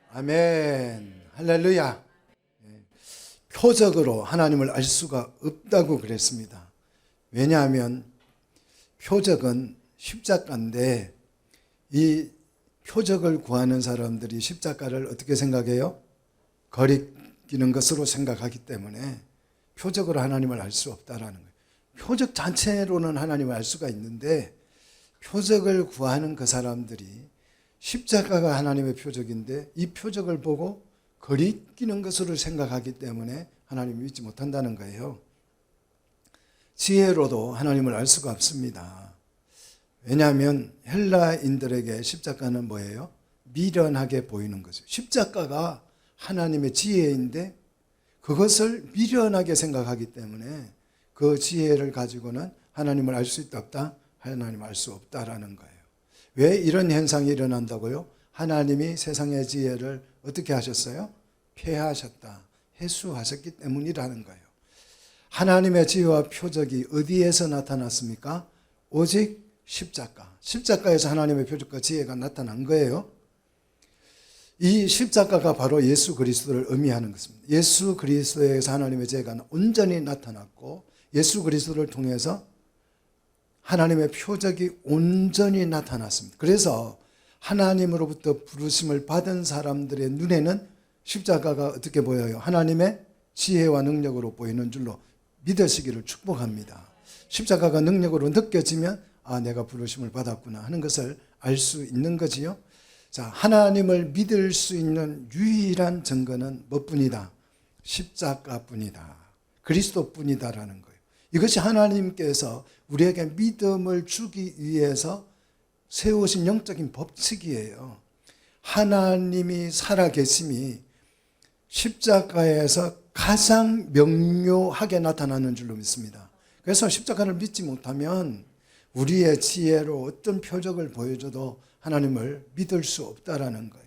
아멘. 할렐루야. 표적으로 하나님을 알 수가 없다고 그랬습니다. 왜냐하면 표적은 십자가인데 이 표적을 구하는 사람들이 십자가를 어떻게 생각해요? 거리끼는 것으로 생각하기 때문에 표적으로 하나님을 알 수 없다라는 거예요. 표적 자체로는 하나님을 알 수가 있는데 표적을 구하는 그 사람들이 십자가가 하나님의 표적인데 이 표적을 보고 거리끼는 것으로 생각하기 때문에 하나님을 믿지 못한다는 거예요. 지혜로도 하나님을 알 수가 없습니다. 왜냐하면 헬라인들에게 십자가는 뭐예요? 미련하게 보이는 거죠. 십자가가 하나님의 지혜인데 그것을 미련하게 생각하기 때문에 그 지혜를 가지고는 하나님을 알 수 있다 없다? 하나님을 알 수 없다라는 거예요. 왜 이런 현상이 일어난다고요? 하나님이 세상의 지혜를 어떻게 하셨어요? 폐하셨다, 해수하셨기 때문이라는 거예요. 하나님의 지혜와 표적이 어디에서 나타났습니까? 오직 십자가. 십자가에서 하나님의 표적과 지혜가 나타난 거예요. 이 십자가가 바로 예수 그리스도를 의미하는 것입니다. 예수 그리스도에서 하나님의 지혜가 온전히 나타났고 예수 그리스도를 통해서 하나님의 표적이 온전히 나타났습니다. 그래서 하나님으로부터 부르심을 받은 사람들의 눈에는 십자가가 어떻게 보여요? 하나님의 지혜와 능력으로 보이는 줄로 믿으시기를 축복합니다. 십자가가 능력으로 느껴지면 내가 부르심을 받았구나 하는 것을 알 수 있는 거지요. 자, 하나님을 믿을 수 있는 유일한 증거는 뭐뿐이다? 십자가뿐이다. 그리스도뿐이다라는 거예요. 이것이 하나님께서 우리에게 믿음을 주기 위해서 세우신 영적인 법칙이에요. 하나님이 살아계심이 십자가에서 가장 명료하게 나타나는 줄로 믿습니다. 그래서 십자가를 믿지 못하면 우리의 지혜로 어떤 표적을 보여줘도 하나님을 믿을 수 없다라는 거예요.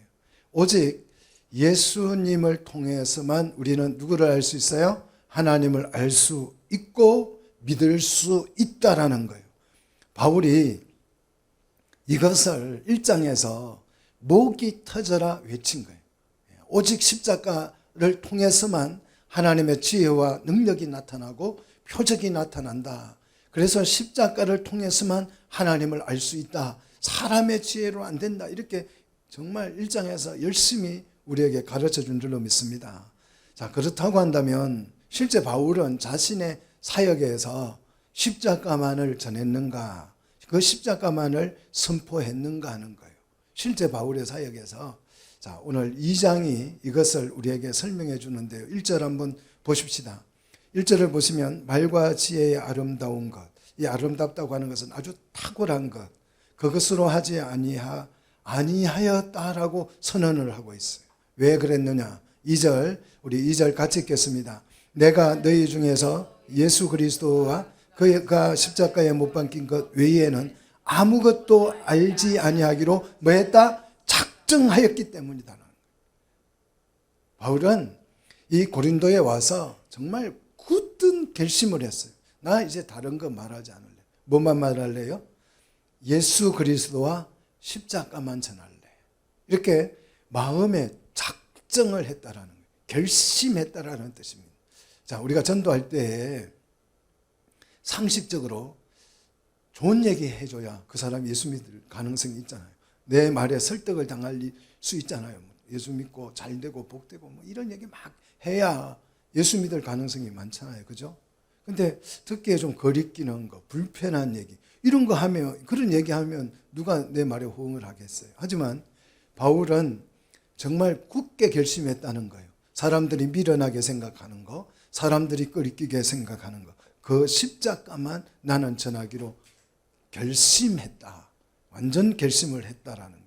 오직 예수님을 통해서만 우리는 누구를 알 수 있어요? 하나님을 알 수 있고 믿을 수 있다라는 거예요. 바울이 이것을 1장에서 목이 터져라 외친 거예요. 오직 십자가를 통해서만 하나님의 지혜와 능력이 나타나고 표적이 나타난다. 그래서 십자가를 통해서만 하나님을 알 수 있다. 사람의 지혜로 안 된다. 이렇게 정말 1장에서 열심히 우리에게 가르쳐 준 줄로 믿습니다. 자, 그렇다고 한다면 실제 바울은 자신의 사역에서 십자가만을 전했는가? 그 십자가만을 선포했는가 하는 거예요. 실제 바울의 사역에서. 자, 오늘 2장이 이것을 우리에게 설명해 주는데요. 1절 한번 보십시다. 1절을 보시면 말과 지혜의 아름다운 것. 이 아름답다고 하는 것은 아주 탁월한 것. 그것으로 하지 아니하였다라고 선언을 하고 있어요. 왜 그랬느냐? 2절, 우리 2절 같이 읽겠습니다. 내가 너희 중에서 예수 그리스도와 그가 십자가에 못 박힌 것 외에는 아무것도 알지 아니하기로 뭐 했다? 작정하였기 때문이다. 바울은 이 고린도에 와서 정말 굳은 결심을 했어요. 나 이제 다른 거 말하지 않을래. 뭐만 말할래요? 예수 그리스도와 십자가만 전할래. 이렇게 마음에 작정을 했다라는 거예요. 결심했다라는 뜻입니다. 자, 우리가 전도할 때 상식적으로 좋은 얘기 해줘야 그 사람이 예수 믿을 가능성이 있잖아요. 내 말에 설득을 당할 수 있잖아요. 예수 믿고 잘 되고 복되고 뭐 이런 얘기 막 해야 예수 믿을 가능성이 많잖아요. 그죠? 근데 듣기에 좀 거리끼는 거, 불편한 얘기 이런 거 하면, 그런 얘기 하면 누가 내 말에 호응을 하겠어요. 하지만 바울은 정말 굳게 결심했다는 거예요. 사람들이 미련하게 생각하는 거, 사람들이 거리끼게 생각하는 거, 그 십자가만 나는 전하기로 결심했다. 완전 결심을 했다라는 거예요.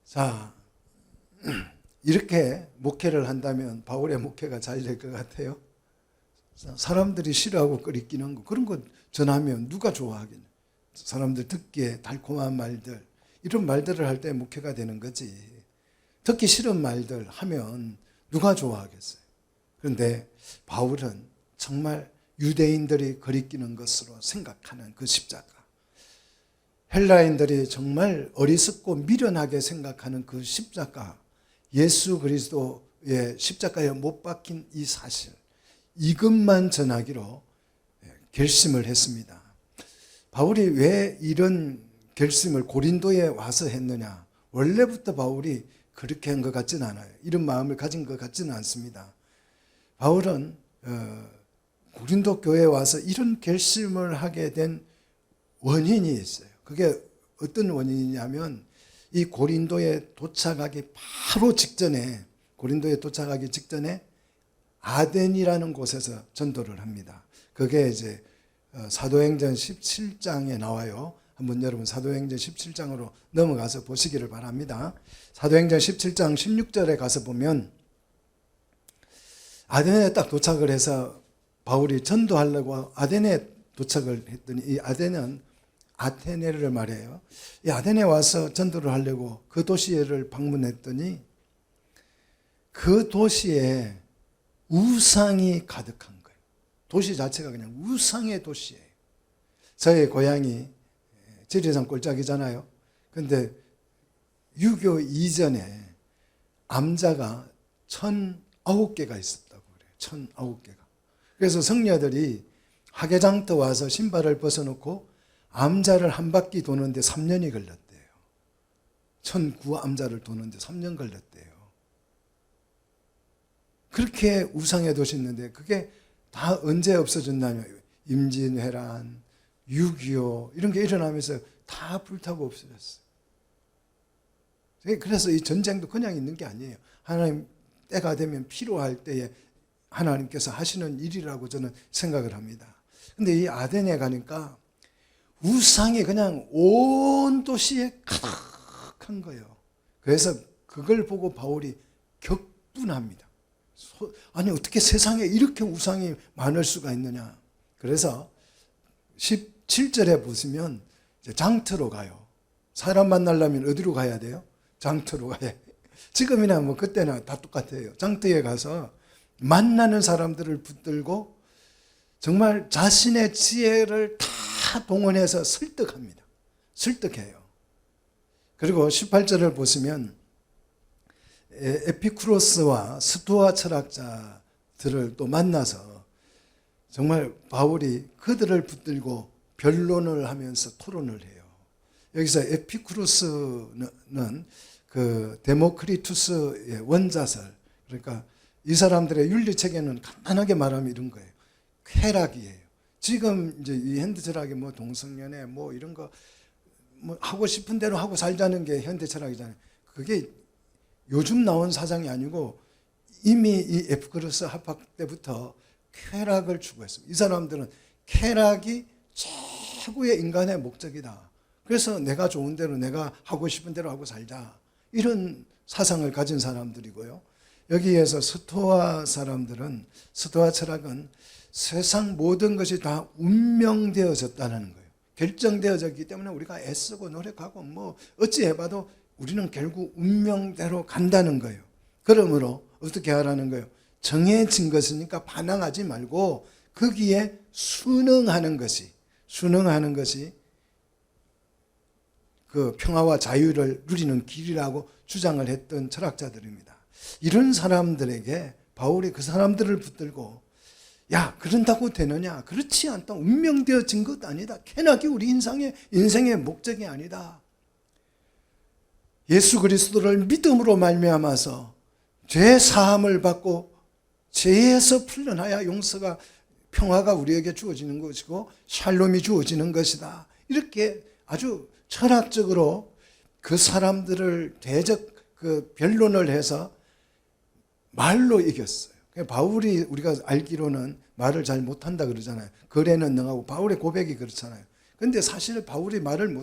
자, 이렇게 목회를 한다면 바울의 목회가 잘 될 것 같아요. 사람들이 싫어하고 거리끼는 거, 그런 거 전하면 누가 좋아하겠냐. 사람들 듣기에 달콤한 말들, 이런 말들을 할 때 목회가 되는 거지. 듣기 싫은 말들 하면 누가 좋아하겠어요. 그런데 바울은 정말 유대인들이 거리끼는 것으로 생각하는 그 십자가, 헬라인들이 정말 어리석고 미련하게 생각하는 그 십자가, 예수 그리스도의 십자가에 못 박힌 이 사실, 이것만 전하기로 결심을 했습니다. 바울이 왜 이런 결심을 고린도에 와서 했느냐? 원래부터 바울이 그렇게 한 것 같지는 않아요. 이런 마음을 가진 것 같지는 않습니다. 바울은 고린도 교회에 와서 이런 결심을 하게 된 원인이 있어요. 그게 어떤 원인이냐면 이 고린도에 도착하기 바로 직전에, 고린도에 도착하기 직전에 아덴이라는 곳에서 전도를 합니다. 그게 이제 사도행전 17장에 나와요. 한번 여러분 사도행전 17장으로 넘어가서 보시기를 바랍니다. 사도행전 17장 16절에 가서 보면 아덴에 딱 도착을 해서 바울이 전도하려고 아덴에 도착을 했더니, 이 아덴은 아테네를 말해요. 이 아테네에 와서 전도를 하려고 그 도시를 방문했더니 그 도시에 우상이 가득한 거예요. 도시 자체가 그냥 우상의 도시예요. 저의 고향이 지리산 꼴짝이잖아요. 근데 유교 이전에 암자가 1009개가 있었다고 그래요. 1009개가. 그래서 성녀들이 화개장터 와서 신발을 벗어놓고 암자를 한 바퀴 도는데 3년이 걸렸대요. 1009 암자를 도는데 3년 걸렸대요. 그렇게 우상의 도시 있는데 그게 다 언제 없어졌냐면 임진왜란, 6.25 이런 게 일어나면서 다 불타고 없어졌어요. 그래서 이 전쟁도 그냥 있는 게 아니에요. 하나님 때가 되면 필요할 때에 하나님께서 하시는 일이라고 저는 생각을 합니다. 근데 이 아덴에 가니까 우상이 그냥 온 도시에 가득한 거예요. 그래서 그걸 보고 바울이 격분합니다. 아니 어떻게 세상에 이렇게 우상이 많을 수가 있느냐. 그래서 17절에 보시면 장터로 가요. 사람 만나려면 어디로 가야 돼요? 장터로 가야 돼요. 지금이나 뭐 그때나 다 똑같아요. 장터에 가서 만나는 사람들을 붙들고 정말 자신의 지혜를 다 동원해서 설득합니다. 설득해요. 그리고 18절을 보시면 에피쿠로스와 스토아 철학자들을 또 만나서 정말 바울이 그들을 붙들고 변론을 하면서 토론을 해요. 여기서 에피쿠로스는 그 데모크리투스의 원자설, 그러니까 이 사람들의 윤리체계는 간단하게 말하면 이런 거예요. 쾌락이에요. 지금 이제 이 현대 철학이 뭐 동성연애 뭐 이런 거 뭐 하고 싶은 대로 하고 살자는 게 현대 철학이잖아요. 그게 요즘 나온 사상이 아니고 이미 이 에피쿠로스 합학 때부터 쾌락을 추구했습니다. 이 사람들은 쾌락이 최고의 인간의 목적이다. 그래서 내가 좋은 대로 내가 하고 싶은 대로 하고 살자. 이런 사상을 가진 사람들이고요. 여기에서 스토아 사람들은, 스토아 철학은 세상 모든 것이 다 운명되어졌다는 거예요. 결정되어졌기 때문에 우리가 애쓰고 노력하고 뭐 어찌 해봐도 우리는 결국 운명대로 간다는 거예요. 그러므로 어떻게 하라는 거예요? 정해진 것이니까 반항하지 말고 거기에 순응하는 것이 그 평화와 자유를 누리는 길이라고 주장을 했던 철학자들입니다. 이런 사람들에게 바울이 그 사람들을 붙들고 야, 그런다고 되느냐? 그렇지 않다. 운명되어진 것 아니다. 쾌락이 우리 인생의 목적이 아니다. 예수 그리스도를 믿음으로 말미암아서 죄 사함을 받고 죄에서 풀려나야 용서가, 평화가 우리에게 주어지는 것이고 샬롬이 주어지는 것이다. 이렇게 아주 철학적으로 그 사람들을 그 변론을 해서 말로 이겼어요. 바울이 우리가 알기로는 말을 잘 못한다 그러잖아요. 거래는 능하고 바울의 고백이 그렇잖아요. 그런데 사실 바울이 말을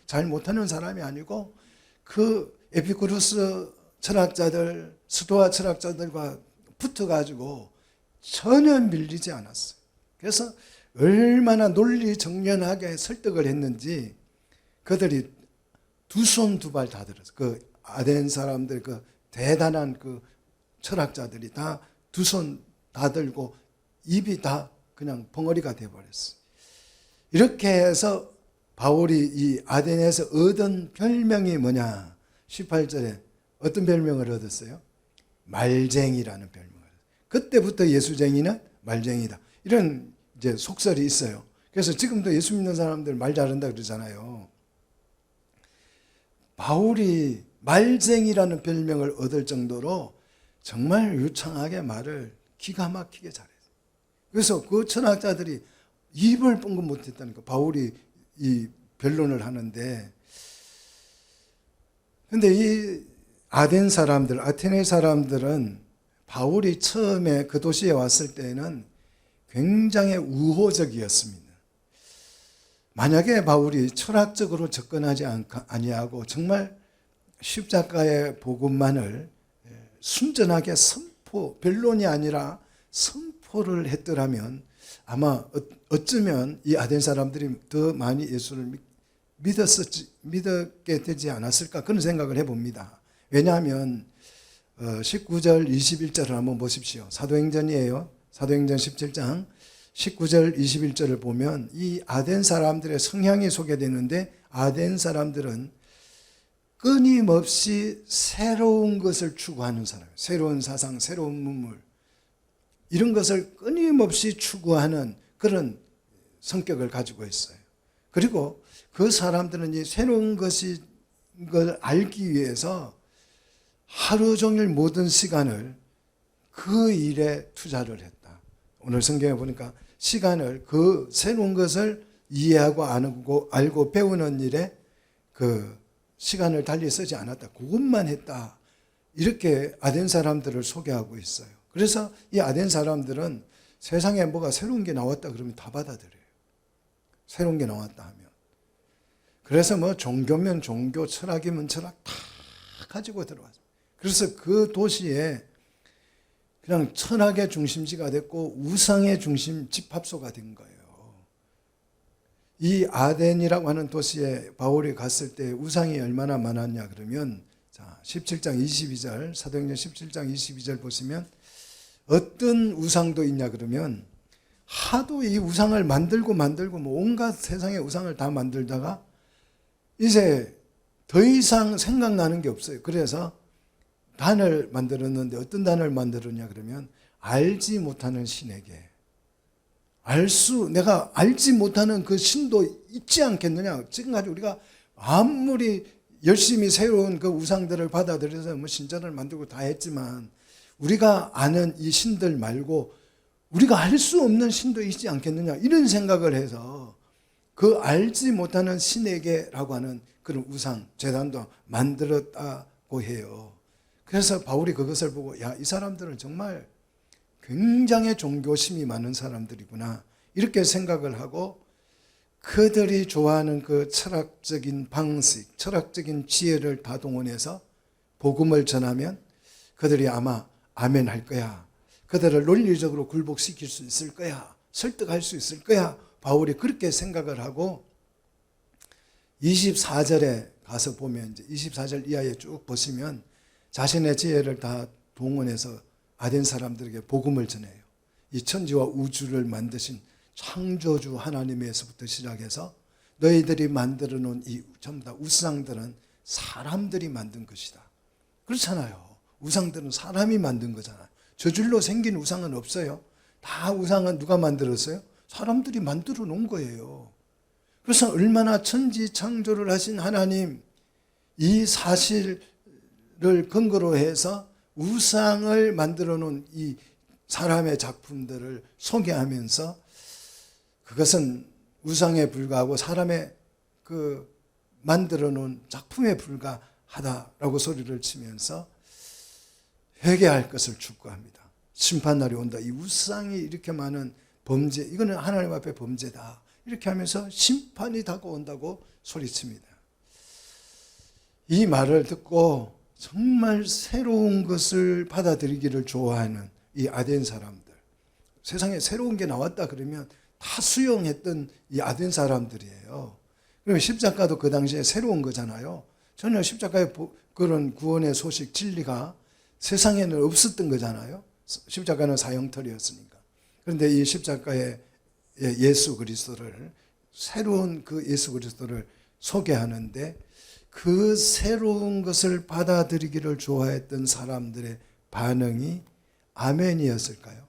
잘 못하는 사람이 아니고 그 에피쿠로스 철학자들, 스토아 철학자들과 붙어가지고 전혀 밀리지 않았어요. 그래서 얼마나 논리 정연하게 설득을 했는지 그들이 두 손 두 발 다 들었어요. 그 아덴 사람들, 그 대단한 그 철학자들이 다 두 손 다 들고 입이 다 그냥 벙어리가 되어버렸어요. 이렇게 해서 바울이 이 아덴에서 얻은 별명이 뭐냐? 18절에 어떤 별명을 얻었어요? 말쟁이라는 별명을. 그때부터 예수쟁이는 말쟁이다. 이런 이제 속설이 있어요. 그래서 지금도 예수 믿는 사람들 말 잘한다 그러잖아요. 바울이 말쟁이라는 별명을 얻을 정도로 정말 유창하게 말을 기가 막히게 잘했어요. 그래서 그 천학자들이 입을 뻥긋 못했다니까. 바울이 이 변론을 하는데, 근데 이 아덴 사람들, 아테네 사람들은 바울이 처음에 그 도시에 왔을 때는 굉장히 우호적이었습니다. 만약에 바울이 철학적으로 접근하지 아니하고 정말 십자가의 복음만을 순전하게 선포, 변론이 아니라 선포를 했더라면 아마 어쩌면 이 아덴 사람들이 더 많이 예수를 믿게 되지 않았을까 그런 생각을 해봅니다. 왜냐하면 19절 21절을 한번 보십시오. 사도행전이에요. 사도행전 17장 19절 21절을 보면 이 아덴 사람들의 성향이 소개되는데, 아덴 사람들은 끊임없이 새로운 것을 추구하는 사람이에요. 새로운 사상, 새로운 문물, 이런 것을 끊임없이 추구하는 그런 성격을 가지고 있어요. 그리고 그 사람들은 이 새로운 것이 걸 알기 위해서 하루 종일 모든 시간을 그 일에 투자를 했다. 오늘 성경에 보니까 시간을 그 새로운 것을 이해하고 알고 배우는 일에 그 시간을 달리 쓰지 않았다. 그것만 했다. 이렇게 아덴 사람들을 소개하고 있어요. 그래서 이 아덴 사람들은 세상에 뭐가 새로운 게 나왔다 그러면 다 받아들여요. 새로운 게 나왔다 하면. 그래서 뭐 종교면 종교, 철학이면 철학 다 가지고 들어왔어요. 그래서 그 도시에 그냥 철학의 중심지가 됐고 우상의 중심 집합소가 된 거예요. 이 아덴이라고 하는 도시에 바울이 갔을 때 우상이 얼마나 많았냐 그러면, 자 17장 22절, 사도행전 17장 22절 보시면 어떤 우상도 있냐 그러면, 하도 이 우상을 만들고 뭐 온갖 세상의 우상을 다 만들다가 이제 더 이상 생각나는 게 없어요. 그래서 단을 만들었는데 어떤 단을 만들었냐 그러면 알지 못하는 신에게, 내가 알지 못하는 그 신도 있지 않겠느냐. 지금까지 우리가 아무리 열심히 새로운 그 우상들을 받아들여서 뭐 신전을 만들고 다 했지만 우리가 아는 이 신들 말고 우리가 알 수 없는 신도 있지 않겠느냐, 이런 생각을 해서 그 알지 못하는 신에게라고 하는 그런 우상 제단도 만들었다고 해요. 그래서 바울이 그것을 보고 야, 이 사람들은 정말 굉장히 종교심이 많은 사람들이구나 이렇게 생각을 하고, 그들이 좋아하는 그 철학적인 방식, 철학적인 지혜를 다 동원해서 복음을 전하면 그들이 아마 아멘 할 거야, 그들을 논리적으로 굴복시킬 수 있을 거야, 설득할 수 있을 거야, 바울이 그렇게 생각을 하고 24절에 가서 보면, 이제 24절 이하에 쭉 보시면 자신의 지혜를 다 동원해서 아덴 사람들에게 복음을 전해요. 이 천지와 우주를 만드신 창조주 하나님에서부터 시작해서 너희들이 만들어 놓은 이 전부 다 우상들은 사람들이 만든 것이다. 그렇잖아요. 우상들은 사람이 만든 거잖아요. 저절로 생긴 우상은 없어요. 다 우상은 누가 만들었어요? 사람들이 만들어 놓은 거예요. 그래서 얼마나 천지 창조를 하신 하나님, 이 사실을 근거로 해서 우상을 만들어 놓은 이 사람의 작품들을 소개하면서 그것은 우상에 불과하고 사람의 그 만들어 놓은 작품에 불과하다라고 소리를 치면서 회개할 것을 촉구합니다. 심판날이 온다. 이 우상이 이렇게 많은 범죄, 이거는 하나님 앞에 범죄다. 이렇게 하면서 심판이 다가온다고 소리칩니다. 이 말을 듣고 정말 새로운 것을 받아들이기를 좋아하는 이 아덴 사람들, 세상에 새로운 게 나왔다 그러면 다 수용했던 이 아덴 사람들이에요. 그러면 십자가도 그 당시에 새로운 거잖아요. 전혀 십자가의 그런 구원의 소식, 진리가 세상에는 없었던 거잖아요. 십자가는 사형털이었으니까. 그런데 이 십자가의 예수 그리스도를, 새로운 그 예수 그리스도를 소개하는데 그 새로운 것을 받아들이기를 좋아했던 사람들의 반응이 아멘이었을까요?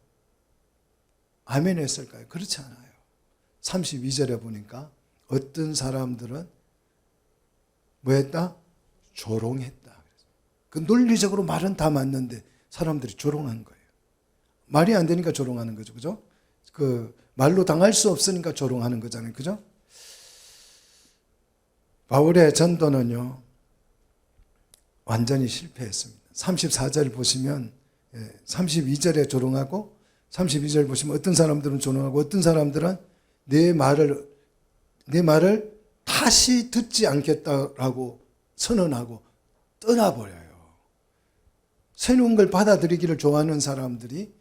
아멘이었을까요? 그렇지 않아요. 32절에 보니까 어떤 사람들은 뭐 했다? 조롱했다. 그 논리적으로 말은 다 맞는데 사람들이 조롱한 거예요. 말이 안 되니까 조롱하는 거죠. 그죠? 그 말로 당할 수 없으니까 조롱하는 거잖아요. 그죠? 바울의 전도는요, 완전히 실패했습니다. 34절 보시면 32절에 조롱하고 32절 보시면 어떤 사람들은 조롱하고 어떤 사람들은 내 말을 다시 듣지 않겠다라고 선언하고 떠나버려요. 새로운 걸 받아들이기를 좋아하는 사람들이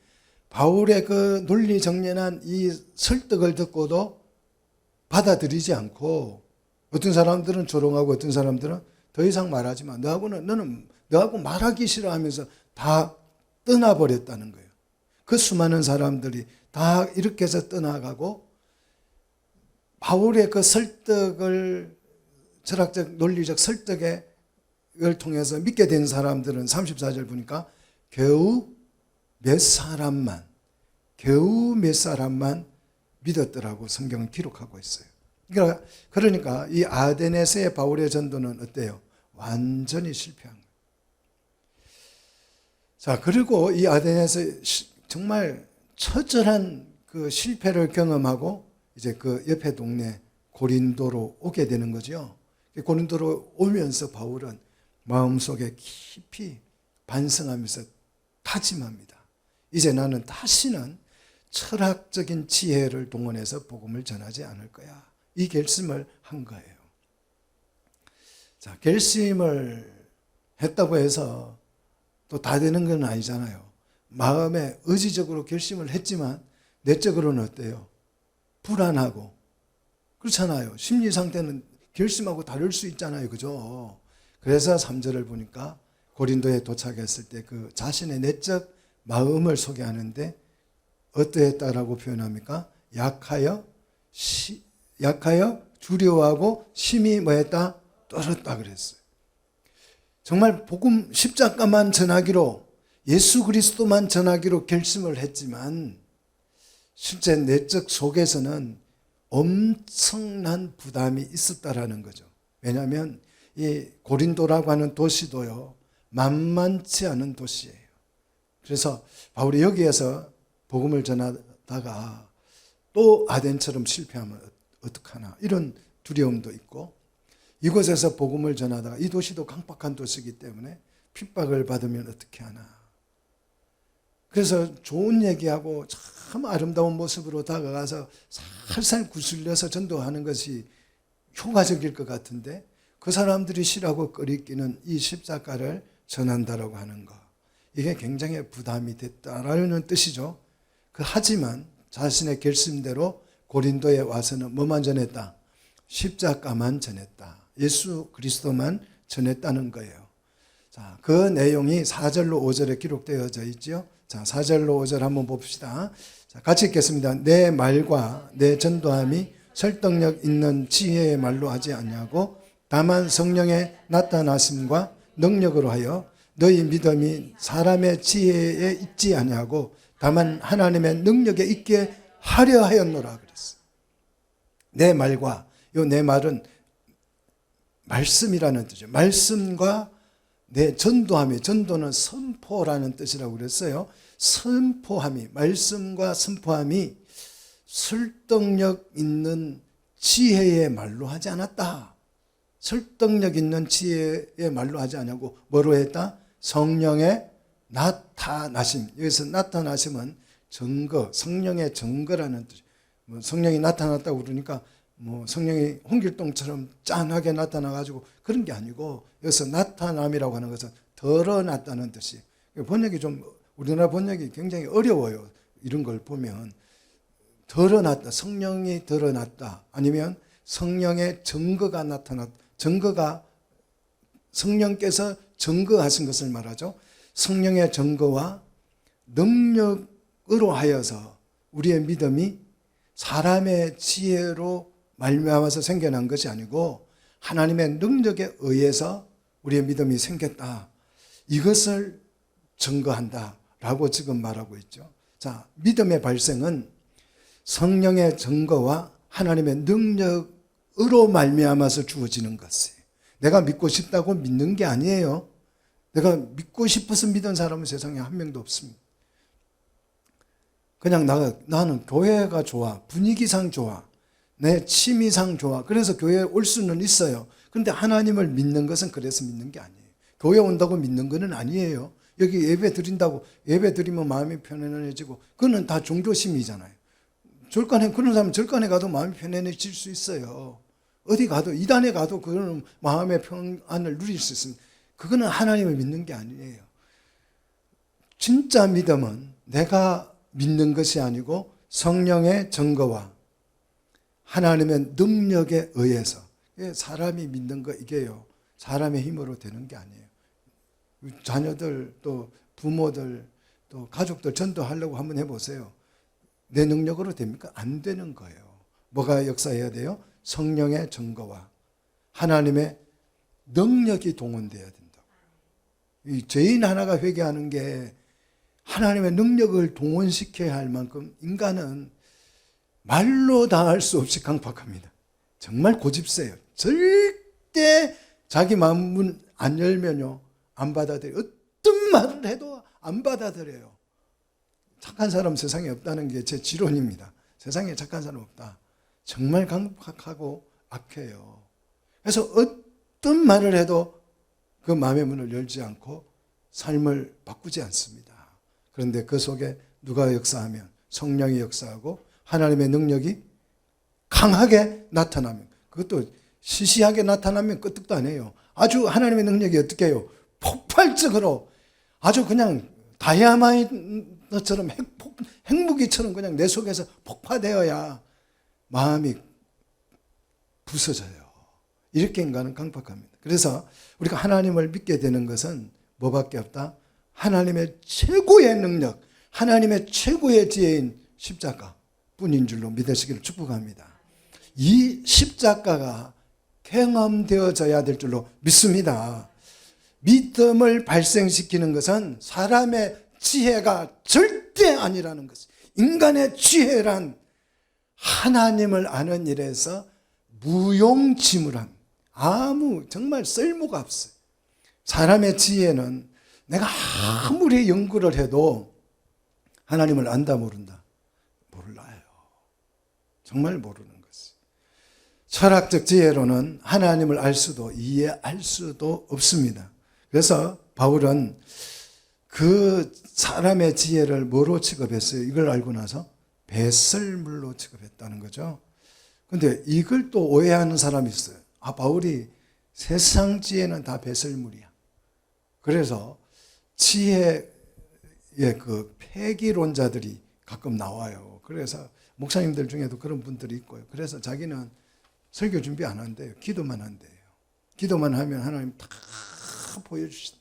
바울의 그 논리정연한 이 설득을 듣고도 받아들이지 않고 어떤 사람들은 조롱하고 어떤 사람들은 더 이상 말하지 마. 너는 너하고 말하기 싫어하면서 다 떠나버렸다는 거예요. 그 수많은 사람들이 다 이렇게 해서 떠나가고 바울의 그 설득을 철학적 논리적 설득을 통해서 믿게 된 사람들은 34절 보니까 겨우 몇 사람만 믿었더라고 성경은 기록하고 있어요. 그러니까 이 아데네스의 바울의 전도는 어때요? 완전히 실패한 거예요. 자, 그리고 이 아데네스 정말 처절한 그 실패를 경험하고 이제 그 옆에 동네 고린도로 오게 되는 거죠. 고린도로 오면서 바울은 마음속에 깊이 반성하면서 다짐합니다. 이제 나는 다시는 철학적인 지혜를 동원해서 복음을 전하지 않을 거야. 이 결심을 한 거예요. 자, 결심을 했다고 해서 또 다 되는 건 아니잖아요. 마음에 의지적으로 결심을 했지만 내적으로는 어때요? 불안하고 그렇잖아요. 심리 상태는 결심하고 다를 수 있잖아요. 그죠? 그래서 3절을 보니까 고린도에 도착했을 때 그 자신의 내적 마음을 소개하는데 어떠했다라고 표현합니까? 약하여 두려워하고 심히 뭐했다? 떨었다 그랬어요. 정말 복음 십자가만 전하기로 예수 그리스도만 전하기로 결심을 했지만 실제 내적 속에서는 엄청난 부담이 있었다라는 거죠. 왜냐하면 이 고린도라고 하는 도시도요, 만만치 않은 도시예요. 그래서 바울이 여기에서 복음을 전하다가 또 아덴처럼 실패하면 어떡하나 이런 두려움도 있고, 이곳에서 복음을 전하다가 이 도시도 강박한 도시이기 때문에 핍박을 받으면 어떻게 하나. 그래서 좋은 얘기하고 참 아름다운 모습으로 다가가서 살살 구슬려서 전도하는 것이 효과적일 것 같은데 그 사람들이 싫어하고 꺼리끼는 이 십자가를 전한다라고 하는 거, 이게 굉장히 부담이 됐다라는 뜻이죠. 하지만 자신의 결심대로 고린도에 와서는 뭐만 전했다? 십자가만 전했다. 예수 그리스도만 전했다는 거예요. 자, 그 내용이 4절로 5절에 기록되어져 있죠. 자, 4절로 5절 한번 봅시다. 자, 같이 읽겠습니다. 내 말과 내 전도함이 설득력 있는 지혜의 말로 하지 아니하고 다만 성령의 나타나심과 능력으로 하여 너희 믿음이 사람의 지혜에 있지 아니하고 다만 하나님의 능력에 있게 하려 하였노라 그랬어요. 내 말과, 요 내 말은 말씀이라는 뜻이죠. 말씀과 내 전도함이, 전도는 선포라는 뜻이라고 그랬어요. 선포함이, 말씀과 선포함이 설득력 있는 지혜의 말로 하지 않았다. 설득력 있는 지혜의 말로 하지 않냐고 뭐로 했다? 성령의 나타나심. 여기서 나타나심은 증거, 성령의 증거라는 뜻. 성령이 나타났다고 그러니까 성령이 홍길동처럼 짠하게 나타나가지고 그런 게 아니고 여기서 나타남이라고 하는 것은 드러났다는 뜻이. 번역이 좀 우리나라 번역이 굉장히 어려워요. 이런 걸 보면 드러났다, 성령이 드러났다, 아니면 성령의 증거가 나타났다. 증거가 성령께서 증거하신 것을 말하죠. 성령의 증거와 능력으로 하여서 우리의 믿음이 사람의 지혜로 말미암아서 생겨난 것이 아니고 하나님의 능력에 의해서 우리의 믿음이 생겼다. 이것을 증거한다라고 지금 말하고 있죠. 자, 믿음의 발생은 성령의 증거와 하나님의 능력으로 말미암아서 주어지는 것이에요. 내가 믿고 싶다고 믿는 게 아니에요. 내가 믿고 싶어서 믿은 사람은 세상에 한 명도 없습니다. 그냥 나는 교회가 좋아, 분위기상 좋아, 내 취미상 좋아. 그래서 교회에 올 수는 있어요. 그런데 하나님을 믿는 것은 그래서 믿는 게 아니에요. 교회 온다고 믿는 것은 아니에요. 여기 예배 드린다고, 예배 드리면 마음이 편안해지고, 그거는 다 종교심이잖아요. 절간에, 그런 사람은 절간에 가도 마음이 편안해질 수 있어요. 어디 가도, 이단에 가도 그거는 마음의 평안을 누릴 수 있습니다. 그거는 하나님을 믿는 게 아니에요. 진짜 믿음은 내가 믿는 것이 아니고 성령의 증거와 하나님의 능력에 의해서, 사람이 믿는 거 이게요, 사람의 힘으로 되는 게 아니에요. 자녀들 또 부모들 또 가족들 전도하려고 한번 해보세요. 내 능력으로 됩니까? 안 되는 거예요. 뭐가 역사해야 돼요? 성령의 증거와 하나님의 능력이 동원돼야 된다고. 이 죄인 하나가 회개하는 게 하나님의 능력을 동원시켜야 할 만큼 인간은 말로 다 할 수 없이 강팍합니다. 정말 고집세요. 절대 자기 마음문 안 열면요, 안 받아들여요. 어떤 말을 해도 안 받아들여요. 착한 사람 세상에 없다는 게 제 지론입니다. 세상에 착한 사람 없다. 정말 강팍하고 악해요. 그래서 어떤 말을 해도 그 마음의 문을 열지 않고 삶을 바꾸지 않습니다. 그런데 그 속에 누가 역사하면 성령이 역사하고 하나님의 능력이 강하게 나타나면, 그것도 시시하게 나타나면 끄떡도 안 해요. 아주 하나님의 능력이 어떻게 해요? 폭발적으로 아주 그냥 다이아마인드처럼 핵무기처럼 그냥 내 속에서 폭파되어야 마음이 부서져요. 이렇게 인간은 강팍합니다. 그래서 우리가 하나님을 믿게 되는 것은 뭐밖에 없다? 하나님의 최고의 능력, 하나님의 최고의 지혜인 십자가 뿐인 줄로 믿으시기를 축복합니다. 이 십자가가 경험되어져야 될 줄로 믿습니다. 믿음을 발생시키는 것은 사람의 지혜가 절대 아니라는 것. 인간의 지혜란 하나님을 아는 일에서 무용지물한, 정말 쓸모가 없어요. 사람의 지혜는 내가 아무리 연구를 해도 하나님을 안다 모른다? 몰라요. 정말 모르는 것이에요. 철학적 지혜로는 하나님을 알 수도 이해할 수도 없습니다. 그래서 바울은 그 사람의 지혜를 뭐로 취급했어요? 이걸 알고 나서 배설물로 취급했다는 거죠. 근데 이걸 또 오해하는 사람이 있어요. 바울이 세상 지혜는 다 배설물이야. 그래서 지혜의 그 폐기론자들이 가끔 나와요. 그래서 목사님들 중에도 그런 분들이 있고요. 그래서 자기는 설교 준비 안 한대요. 기도만 한대요. 기도만 하면 하나님 다 보여주신다.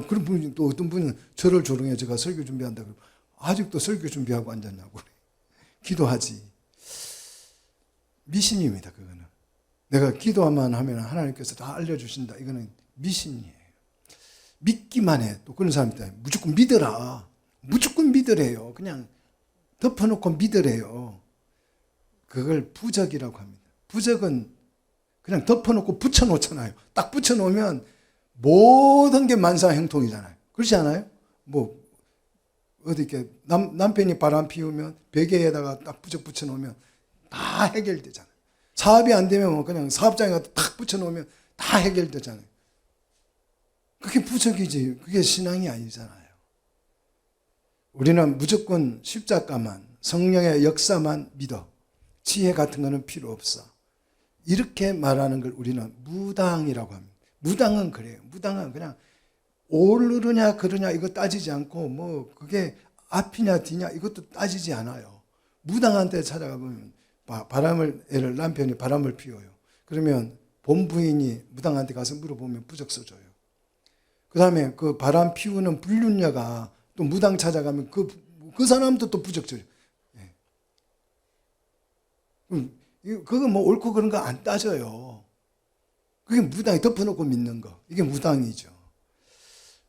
그런 분이 또 어떤 분은 저를 조롱해. 제가 설교 준비한다 그러고 아직도 설교 준비하고 앉았냐고 그래. 기도하지. 미신입니다. 그거는. 내가 기도만 하면 하나님께서 다 알려주신다. 이거는 미신이에요. 믿기만 해. 또 그런 사람이 있다. 무조건 믿으라. 무조건 믿으래요. 그냥 덮어놓고 믿으래요. 그걸 부적이라고 합니다. 부적은 그냥 덮어놓고 붙여놓잖아요. 딱 붙여놓으면 모든 게 만사형통이잖아요. 그렇지 않아요? 뭐 어디 이렇게 남편이 바람 피우면 베개에다가 딱 부적 붙여놓으면 다 해결되잖아요. 사업이 안 되면 그냥 사업장에 갖다 딱 붙여놓으면 다 해결되잖아요. 그게 부적이지. 그게 신앙이 아니잖아요. 우리는 무조건 십자가만, 성령의 역사만 믿어. 지혜 같은 거는 필요 없어. 이렇게 말하는 걸 우리는 무당이라고 합니다. 무당은 그래요. 무당은 그냥 오르냐 그러냐 이거 따지지 않고 뭐 그게 앞이냐 뒤냐 이것도 따지지 않아요. 무당한테 찾아가보면 남편이 바람을 피워요. 그러면 본부인이 무당한테 가서 물어보면 부적 써줘요. 그 다음에 그 바람 피우는 불륜녀가 또 무당 찾아가면 그 그 사람도 또 부적절해. 예. 그거 뭐 옳고 그런 거 안 따져요. 그게 무당이 덮어놓고 믿는 거. 이게 무당이죠.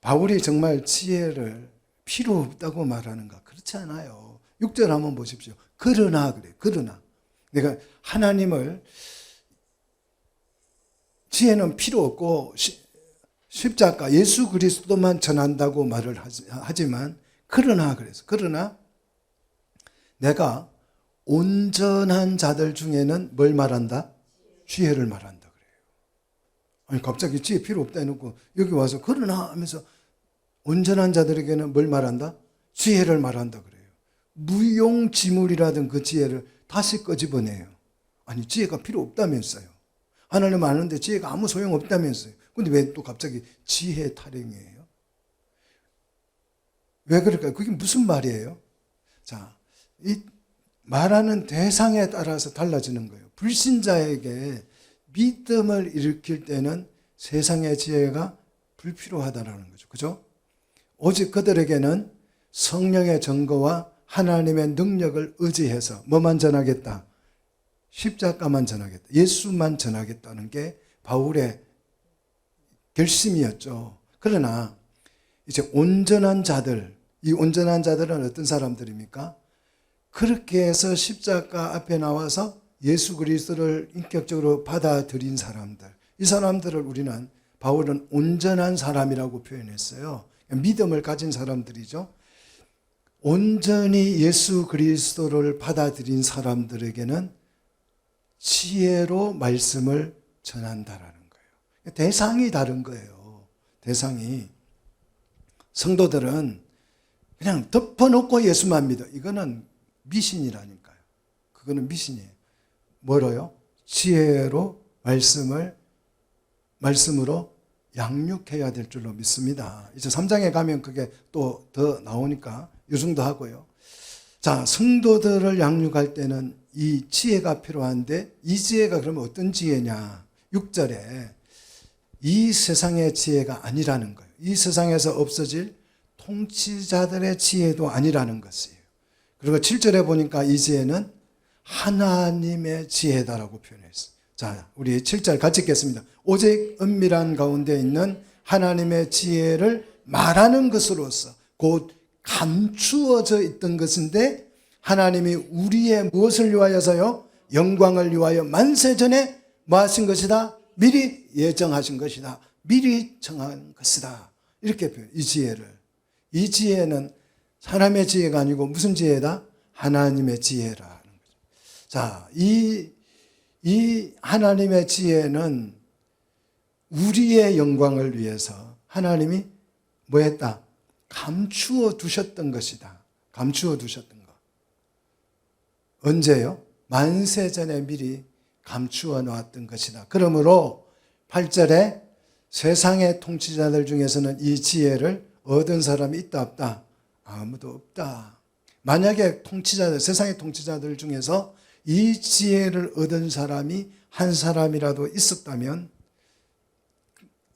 바울이 정말 지혜를 필요 없다고 말하는가? 그렇지 않아요. 6절 한번 보십시오. 그러나 그래. 그러나 내가 하나님을 지혜는 필요 없고 십자가 예수 그리스도만 전한다고 말을 하지만 그러나 그래서 그러나 내가 온전한 자들 중에는 뭘 말한다? 지혜를 말한다 그래요. 아니 갑자기 지혜 필요 없다 해놓고 여기 와서 그러나 하면서 온전한 자들에게는 뭘 말한다? 지혜를 말한다 그래요. 무용지물이라던 그 지혜를 다시 끄집어내요. 아니 지혜가 필요 없다면서요. 하나님 아는데 지혜가 아무 소용 없다면서요. 근데 왜 또 갑자기 지혜 타령이에요? 왜 그럴까요? 그게 무슨 말이에요? 자, 이 말하는 대상에 따라서 달라지는 거예요. 불신자에게 믿음을 일으킬 때는 세상의 지혜가 불필요하다는 거죠. 그죠? 오직 그들에게는 성령의 증거와 하나님의 능력을 의지해서 뭐만 전하겠다? 십자가만 전하겠다. 예수만 전하겠다는 게 바울의 결심이었죠. 그러나 이제 온전한 자들, 이 온전한 자들은 어떤 사람들입니까? 그렇게 해서 십자가 앞에 나와서 예수 그리스도를 인격적으로 받아들인 사람들. 이 사람들을 우리는 바울은 온전한 사람이라고 표현했어요. 믿음을 가진 사람들이죠. 온전히 예수 그리스도를 받아들인 사람들에게는 지혜로 말씀을 전한다라는 거예요. 대상이 다른 거예요. 대상이. 성도들은 그냥 덮어놓고 예수만 믿어. 이거는 미신이라니까요. 그거는 미신이에요. 뭐로요? 지혜로 말씀으로 양육해야 될 줄로 믿습니다. 이제 3장에 가면 그게 또 더 나오니까 요즘도 하고요. 자, 성도들을 양육할 때는 이 지혜가 필요한데 이 지혜가 그러면 어떤 지혜냐? 6절에 이 세상의 지혜가 아니라는 거예요. 이 세상에서 없어질 통치자들의 지혜도 아니라는 것이에요. 그리고 7절에 보니까 이 지혜는 하나님의 지혜다라고 표현했어요. 자, 우리 7절 같이 읽겠습니다. 오직 은밀한 가운데 있는 하나님의 지혜를 말하는 것으로서 곧 감추어져 있던 것인데 하나님이 우리의 무엇을 위하여서요? 영광을 위하여 만세전에 뭐 하신 것이다? 미리 예정하신 것이다. 미리 정한 것이다. 이렇게 표현해요. 이 지혜를. 이 지혜는 사람의 지혜가 아니고 무슨 지혜다? 하나님의 지혜라는 거죠. 자, 이 하나님의 지혜는 우리의 영광을 위해서 하나님이 뭐 했다? 감추어 두셨던 것이다. 감추어 두셨던 것. 언제요? 만세전에 미리 감추어 놓았던 것이다. 그러므로 8절에 세상의 통치자들 중에서는 이 지혜를 얻은 사람이 있다 없다? 아무도 없다. 만약에 세상의 통치자들 중에서 이 지혜를 얻은 사람이 한 사람이라도 있었다면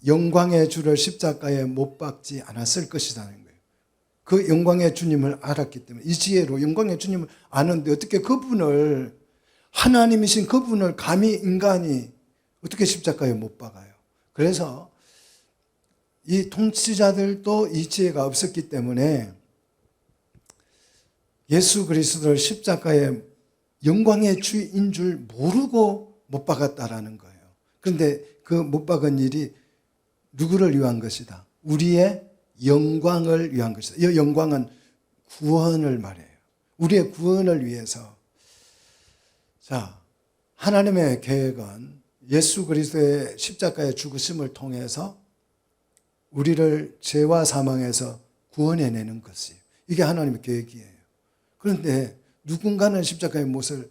영광의 주를 십자가에 못 박지 않았을 것이라는 거예요. 그 영광의 주님을 알았기 때문에 이 지혜로 영광의 주님을 아는데 어떻게 그분을 하나님이신 그분을 감히 인간이 어떻게 십자가에 못 박아요. 그래서 이 통치자들도 이 지혜가 없었기 때문에 예수 그리스도를 십자가에 영광의 주인 줄 모르고 못 박았다라는 거예요. 그런데 그 못 박은 일이 누구를 위한 것이다? 우리의 영광을 위한 것이다. 이 영광은 구원을 말해요. 우리의 구원을 위해서. 자, 하나님의 계획은 예수 그리스도의 십자가의 죽으심을 통해서 우리를 죄와 사망에서 구원해내는 것이에요. 이게 하나님의 계획이에요. 그런데 누군가는 십자가의 못을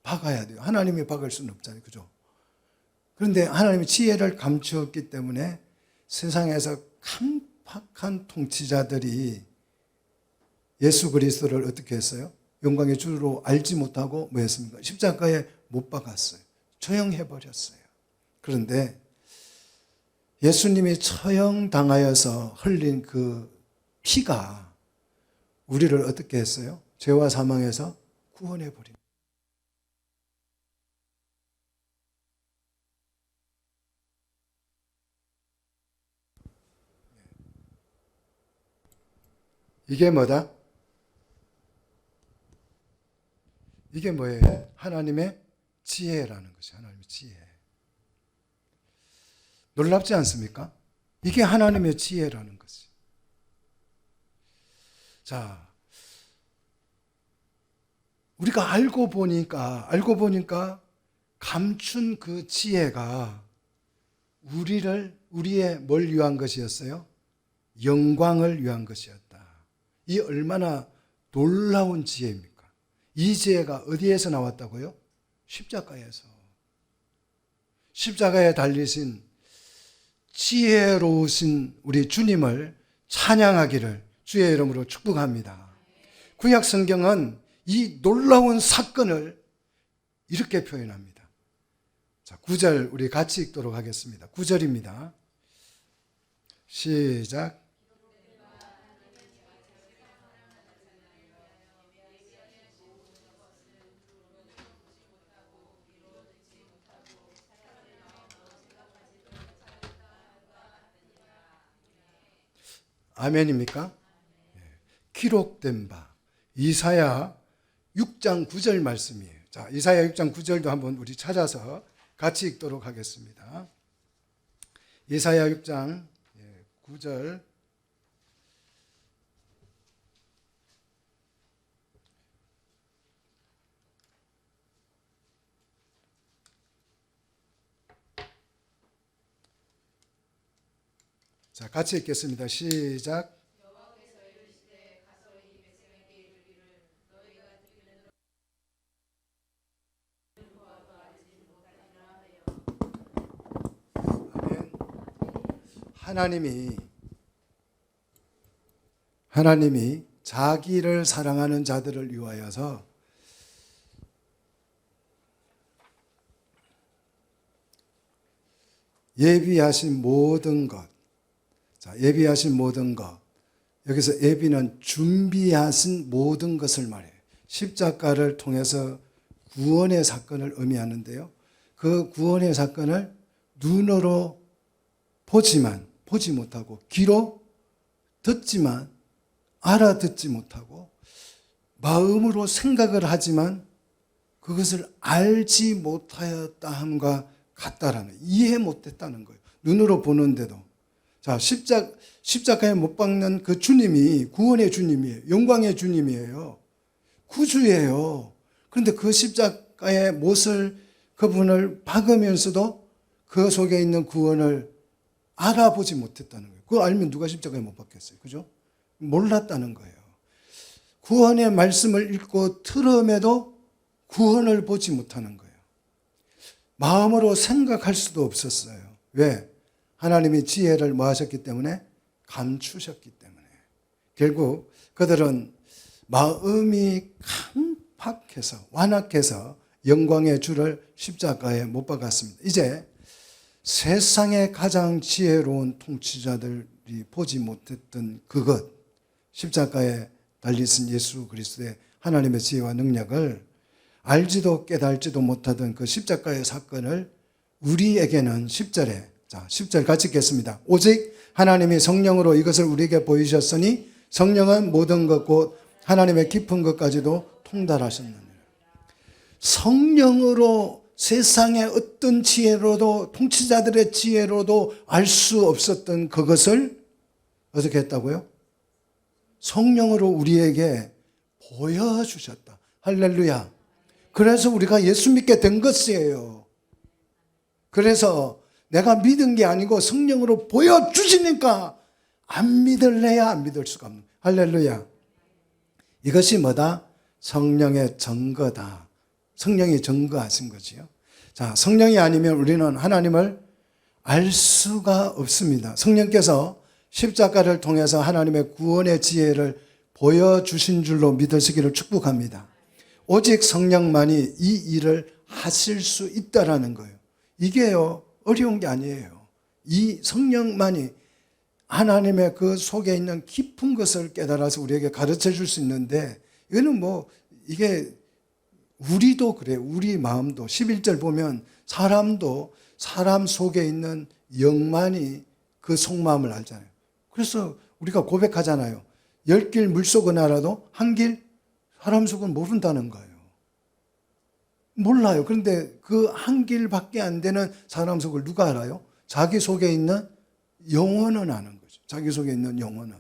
박아야 돼요. 하나님이 박을 수는 없잖아요. 그죠? 그런데 하나님의 지혜를 감추었기 때문에 세상에서 깜팍한 통치자들이 예수 그리스도를 어떻게 했어요? 영광의 주로 알지 못하고 뭐 했습니까? 십자가에 못 박았어요. 처형해버렸어요. 그런데 예수님이 처형당하여서 흘린 그 피가 우리를 어떻게 했어요? 죄와 사망에서 구원해 버립니다. 이게 뭐다? 이게 뭐예요? 하나님의 지혜라는 것이 하나님의 지혜. 놀랍지 않습니까? 이게 하나님의 지혜라는 것이. 자, 우리가 알고 보니까 감춘 그 지혜가 우리의 뭘 위한 것이었어요? 영광을 위한 것이었다. 이 얼마나 놀라운 지혜입니까? 이 지혜가 어디에서 나왔다고요? 십자가에서. 십자가에 달리신 지혜로우신 우리 주님을 찬양하기를 주의 이름으로 축복합니다. 구약 성경은 이 놀라운 사건을 이렇게 표현합니다. 자, 9절 우리 같이 읽도록 하겠습니다. 9절입니다. 시작. 아멘입니까? 기록된 바. 이사야 6장 9절 말씀이에요. 자, 이사야 6장 9절도 한번 우리 찾아서 같이 읽도록 하겠습니다. 이사야 6장 9절. 자, 같이 읽겠습니다. 시작. 아멘. 하나님이 자기를 사랑하는 자들을 위하여서 예비하신 모든 것. 자, 예비하신 모든 것. 여기서 예비는 준비하신 모든 것을 말해요. 십자가를 통해서 구원의 사건을 의미하는데요. 그 구원의 사건을 눈으로 보지만 보지 못하고 귀로 듣지만 알아듣지 못하고 마음으로 생각을 하지만 그것을 알지 못하였다 함과 같다라는, 이해 못했다는 거예요. 눈으로 보는데도. 자, 십자가에 못 박는 그 주님이 구원의 주님이에요. 영광의 주님이에요. 구주예요. 그런데 그 십자가의 못을 그분을 박으면서도 그 속에 있는 구원을 알아보지 못했다는 거예요. 그거 알면 누가 십자가에 못 박겠어요? 그죠? 몰랐다는 거예요. 구원의 말씀을 읽고 들음에도 구원을 보지 못하는 거예요. 마음으로 생각할 수도 없었어요. 왜? 하나님이 지혜를 뭐 하셨기 때문에? 감추셨기 때문에. 결국 그들은 마음이 깜박해서 완악해서 영광의 주를 십자가에 못 박았습니다. 이제 세상의 가장 지혜로운 통치자들이 보지 못했던 그것, 십자가에 달리신 예수 그리스도의 하나님의 지혜와 능력을 알지도 깨달지도 못하던 그 십자가의 사건을 우리에게는 10절에, 자, 10절 같이 읽겠습니다. 오직 하나님이 성령으로 이것을 우리에게 보이셨으니 성령은 모든 것 곧 하나님의 깊은 것까지도 통달하셨느니라. 성령으로 세상의 어떤 지혜로도, 통치자들의 지혜로도 알 수 없었던 그것을 어떻게 했다고요? 성령으로 우리에게 보여주셨다. 할렐루야. 그래서 우리가 예수 믿게 된 것이에요. 그래서 내가 믿은 게 아니고 성령으로 보여주시니까 안 믿을래야 안 믿을 수가 없는. 할렐루야. 이것이 뭐다? 성령의 증거다. 성령이 증거하신 거지요. 자, 성령이 아니면 우리는 하나님을 알 수가 없습니다. 성령께서 십자가를 통해서 하나님의 구원의 지혜를 보여주신 줄로 믿으시기를 축복합니다. 오직 성령만이 이 일을 하실 수 있다라는 거예요. 이게요, 어려운 게 아니에요. 이 성령만이 하나님의 그 속에 있는 깊은 것을 깨달아서 우리에게 가르쳐 줄 수 있는데, 이거는 뭐 이게 우리도 그래요. 우리 마음도 11절 보면 사람도 사람 속에 있는 영만이 그 속마음을 알잖아요. 그래서 우리가 고백하잖아요. 10길 물속은 알아도 한 길 사람 속은 모른다는 거예요. 몰라요. 그런데 그 한 길밖에 안 되는 사람 속을 누가 알아요? 자기 속에 있는 영혼은 아는 거죠. 자기 속에 있는 영혼은.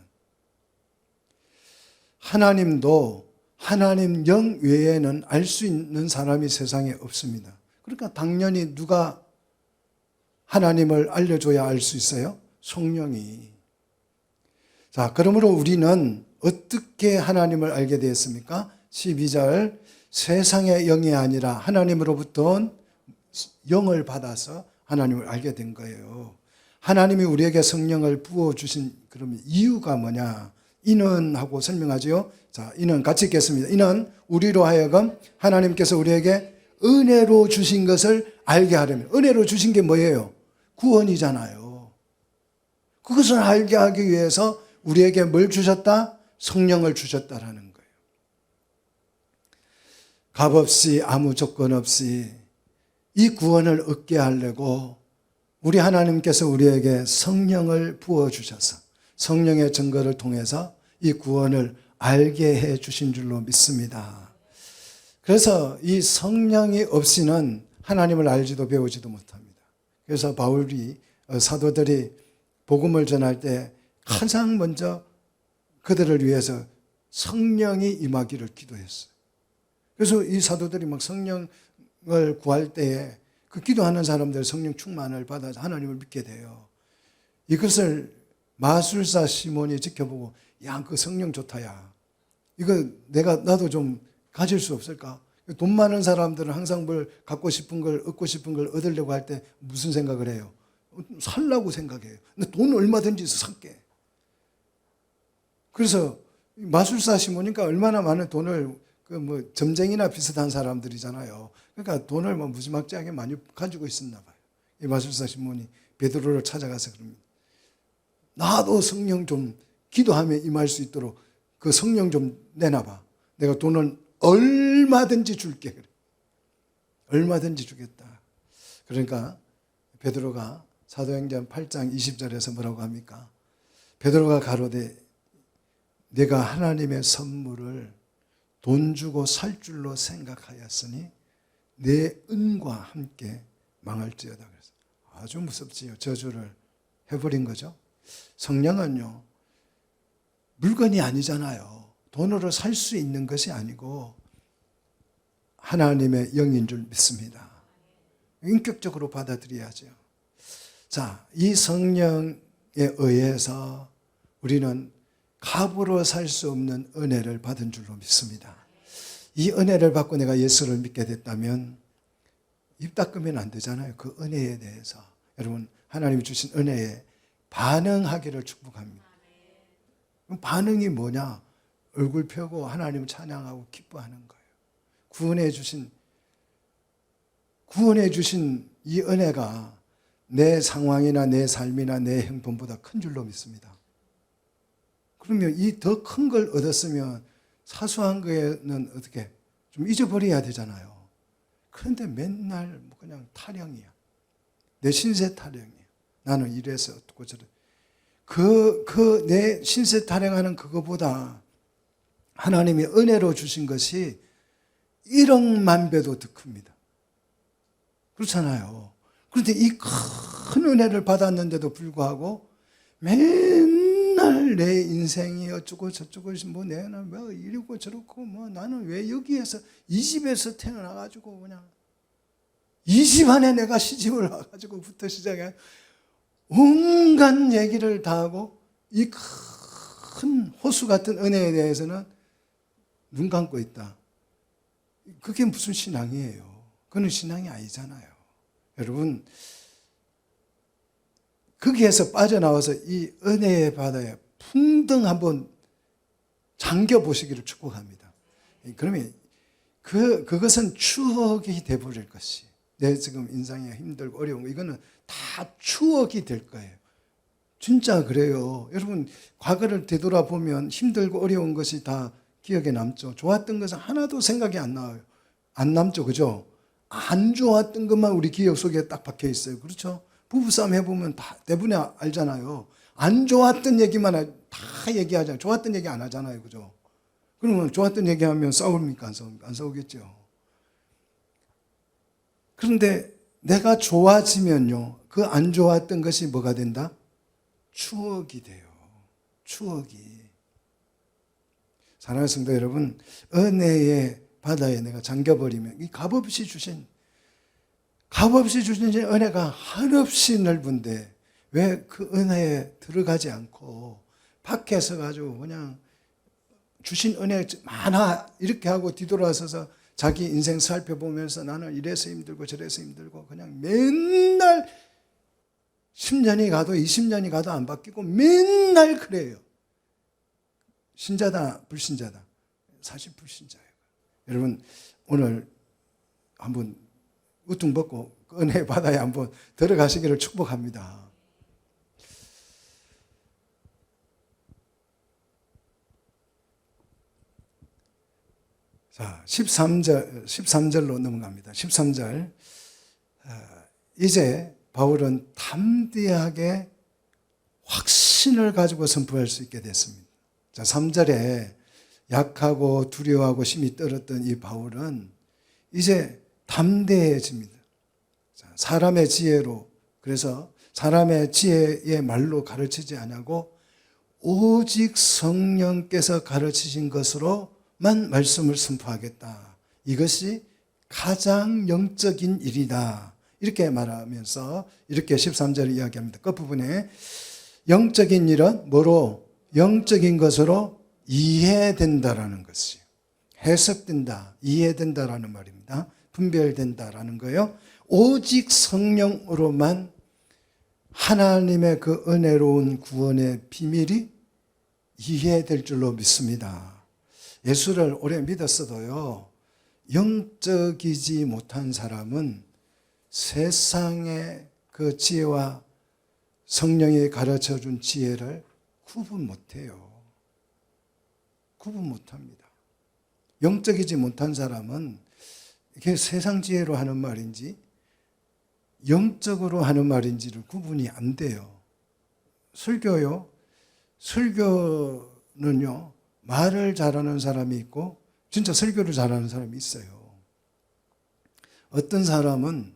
하나님도 하나님 영 외에는 알 수 있는 사람이 세상에 없습니다. 그러니까 당연히 누가 하나님을 알려줘야 알 수 있어요? 성령이. 자, 그러므로 우리는 어떻게 하나님을 알게 되었습니까? 12절, 세상의 영이 아니라 하나님으로부터 영을 받아서 하나님을 알게 된 거예요. 하나님이 우리에게 성령을 부어주신 그러면 이유가 뭐냐? 이는 하고 설명하지요. 자, 이는 같이 읽겠습니다. 이는 우리로 하여금 하나님께서 우리에게 은혜로 주신 것을 알게 하려면, 은혜로 주신 게 뭐예요? 구원이잖아요. 그것을 알게 하기 위해서 우리에게 뭘 주셨다? 성령을 주셨다라는 거예요. 값없이 아무 조건 없이 이 구원을 얻게 하려고 우리 하나님께서 우리에게 성령을 부어주셔서 성령의 증거를 통해서 이 구원을 알게 해 주신 줄로 믿습니다. 그래서 이 성령이 없이는 하나님을 알지도 배우지도 못합니다. 그래서 바울이 사도들이 복음을 전할 때 가장 먼저 그들을 위해서 성령이 임하기를 기도했어요. 그래서 이 사도들이 막 성령을 구할 때에 그 기도하는 사람들 성령 충만을 받아서 하나님을 믿게 돼요. 이것을 마술사 시몬이 지켜보고, 야, 그 성령 좋다, 야. 이거 나도 좀 가질 수 없을까? 돈 많은 사람들은 항상 뭘 갖고 싶은 걸, 얻고 싶은 걸 얻으려고 할 때 무슨 생각을 해요? 살라고 생각해요. 근데 돈 얼마든지 살게. 그래서 마술사 시몬이니까 얼마나 많은 돈을 점쟁이나 비슷한 사람들이잖아요. 그러니까 돈을 무지막지하게 많이 가지고 있었나 봐요. 이 마술사 시몬이 베드로를 찾아가서 그럽니다. 나도 성령 좀 기도하며 임할 수 있도록 그 성령 좀 내놔봐. 내가 돈을 얼마든지 줄게. 그래. 얼마든지 주겠다. 그러니까 베드로가 사도행전 8장 20절에서 뭐라고 합니까? 베드로가 가로되 내가 하나님의 선물을 돈 주고 살 줄로 생각하였으니 내 은과 함께 망할지어다. 그래서 아주 무섭지요. 저주를 해버린 거죠. 성령은요, 물건이 아니잖아요. 돈으로 살 수 있는 것이 아니고 하나님의 영인 줄 믿습니다. 인격적으로 받아들여야죠. 자, 이 성령에 의해서 우리는 값으로 살 수 없는 은혜를 받은 줄로 믿습니다. 이 은혜를 받고 내가 예수를 믿게 됐다면 입 닦으면 안 되잖아요. 그 은혜에 대해서. 여러분, 하나님이 주신 은혜에 반응하기를 축복합니다. 그럼 반응이 뭐냐? 얼굴 펴고 하나님을 찬양하고 기뻐하는 거예요. 구원해 주신 이 은혜가 내 상황이나 내 삶이나 내 형편보다 큰 줄로 믿습니다. 그러면 이 더 큰 걸 얻었으면 사소한 거에는 어떻게 좀 잊어버려야 되잖아요. 그런데 맨날 그냥 타령이야. 내 신세 타령이야. 나는 이래서 어떻고 저래. 내 신세 타령하는 그거보다 하나님이 은혜로 주신 것이 1억만 배도 더 큽니다. 그렇잖아요. 그런데 이 큰 은혜를 받았는데도 불구하고 맨날 내 인생이 어쩌고 저쩌고 내가 뭐 이러고 저러고 나는 왜 여기에서 이 집에서 태어나가지고 그냥 이 집 안에 내가 시집을 와가지고부터 시작해 온갖 얘기를 다 하고 이 큰 호수 같은 은혜에 대해서는 눈 감고 있다. 그게 무슨 신앙이에요? 그건 신앙이 아니잖아요. 여러분, 거기에서 빠져나와서 이 은혜의 바다에 풍덩 한번 잠겨 보시기를 축복합니다. 그러면 그것은 추억이 돼버릴 것이. 내 지금 인생이 힘들고 어려운 거 이거는 다 추억이 될 거예요. 진짜 그래요. 여러분, 과거를 되돌아보면 힘들고 어려운 것이 다 기억에 남죠. 좋았던 것은 하나도 생각이 안 나요. 안 남죠. 그죠? 안 좋았던 것만 우리 기억 속에 딱 박혀 있어요. 그렇죠? 부부싸움 해보면 다 대부분 알잖아요. 안 좋았던 얘기만 다 얘기하잖아요. 좋았던 얘기 안 하잖아요. 그죠? 그러면 좋았던 얘기하면 싸웁니까? 안 싸웁니까? 안 싸우겠죠. 그런데 내가 좋아지면요, 그 안 좋았던 것이 뭐가 된다? 추억이 돼요. 추억이. 사랑하는 성도 여러분, 은혜의 바다에 내가 잠겨버리면 이 값없이 주신 은혜가 한없이 넓은데 왜 그 은혜에 들어가지 않고 밖에서 가지고 그냥 주신 은혜 많아 이렇게 하고 뒤돌아서서 자기 인생 살펴보면서 나는 이래서 힘들고 저래서 힘들고 그냥 맨날 10년이 가도 20년이 가도 안 바뀌고 맨날 그래요. 신자다 불신자다? 사실 불신자예요. 여러분 오늘 한번 우퉁 벗고 은혜 바다에 한번 들어가시기를 축복합니다. 자, 13절로 넘어갑니다. 13절. 이제 바울은 담대하게 확신을 가지고 선포할 수 있게 됐습니다. 자, 3절에 약하고 두려워하고 심히 떨었던 이 바울은 이제 담대해집니다. 자, 사람의 지혜로, 그래서 사람의 지혜의 말로 가르치지 않고 오직 성령께서 가르치신 것으로만 말씀을 선포하겠다. 이것이 가장 영적인 일이다. 이렇게 말하면서 이렇게 13절을 이야기합니다. 끝부분에 영적인 일은 뭐로? 영적인 것으로 이해된다라는 것이에요. 해석된다, 이해된다라는 말입니다. 분별된다라는 거예요. 오직 성령으로만 하나님의 그 은혜로운 구원의 비밀이 이해될 줄로 믿습니다. 예수를 오래 믿었어도요, 영적이지 못한 사람은 세상의 그 지혜와 성령이 가르쳐 준 지혜를 구분 못해요. 구분 못합니다. 영적이지 못한 사람은 이게 세상 지혜로 하는 말인지 영적으로 하는 말인지를 구분이 안 돼요. 설교는요, 말을 잘하는 사람이 있고 진짜 설교를 잘하는 사람이 있어요. 어떤 사람은